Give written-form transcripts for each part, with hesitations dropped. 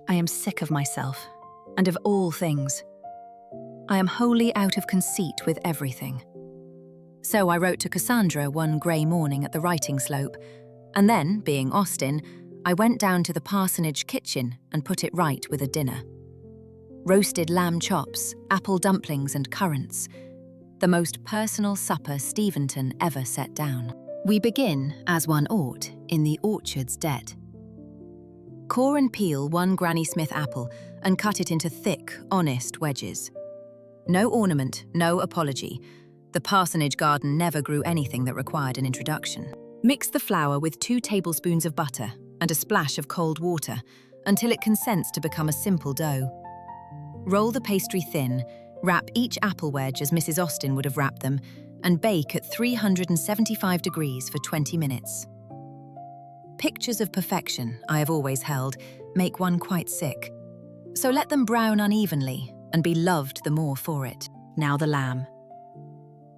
I am sick of myself, and of all things. I am wholly out of conceit with everything. So I wrote to Cassandra one grey morning at the writing slope, and then, being Austen, I went down to the parsonage kitchen and put it right with a dinner. Roasted lamb chops, apple dumplings and currants. The most personal supper Steventon ever set down. We begin, as one ought, in the orchard's debt. Core and peel one Granny Smith apple and cut it into thick, honest wedges. No ornament, no apology. The parsonage garden never grew anything that required an introduction. Mix the flour with 2 tablespoons of butter and a splash of cold water until it consents to become a simple dough. Roll the pastry thin, wrap each apple wedge as Mrs. Austen would have wrapped them, and bake at 375 degrees for 20 minutes. Pictures of perfection, I have always held, make one quite sick. So let them brown unevenly and be loved the more for it. Now the lamb.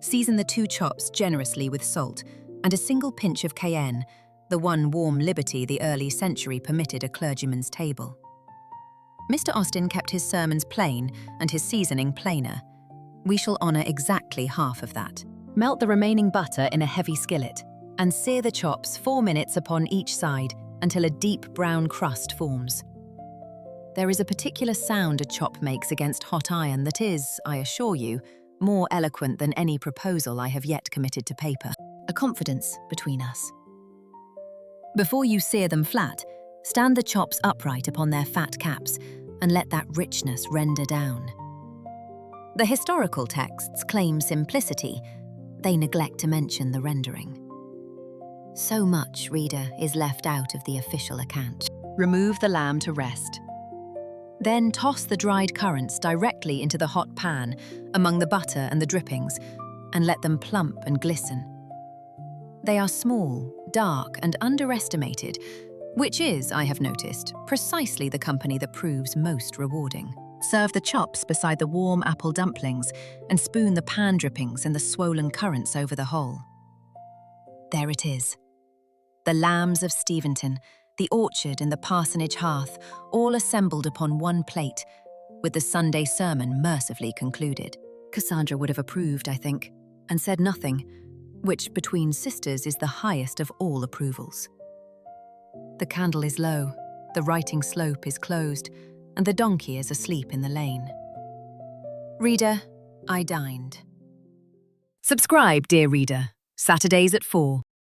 Season the 2 chops generously with salt and a single pinch of cayenne, the one warm liberty the early century permitted a clergyman's table. Mr. Austen kept his sermons plain and his seasoning plainer. We shall honour exactly half of that. Melt the remaining butter in a heavy skillet and sear the chops 4 minutes upon each side until a deep brown crust forms. There is a particular sound a chop makes against hot iron that is, I assure you, more eloquent than any proposal I have yet committed to paper. A confidence between us. Before you sear them flat, stand the chops upright upon their fat caps and let that richness render down. The historical texts claim simplicity. They neglect to mention the rendering. So much, reader, is left out of the official account. Remove the lamb to rest. Then toss the dried currants directly into the hot pan among the butter and the drippings and let them plump and glisten. They are small, dark and underestimated, which is, I have noticed, precisely the company that proves most rewarding. Serve the chops beside the warm apple dumplings and spoon the pan drippings and the swollen currants over the whole. There it is. The lambs of Steventon, the orchard and the parsonage hearth, all assembled upon one plate, with the Sunday sermon mercifully concluded. Cassandra would have approved, I think, and said nothing, which between sisters is the highest of all approvals. The candle is low, the writing slope is closed, and the donkey is asleep in the lane. Reader, I dined. Subscribe, dear reader. Saturdays at 4.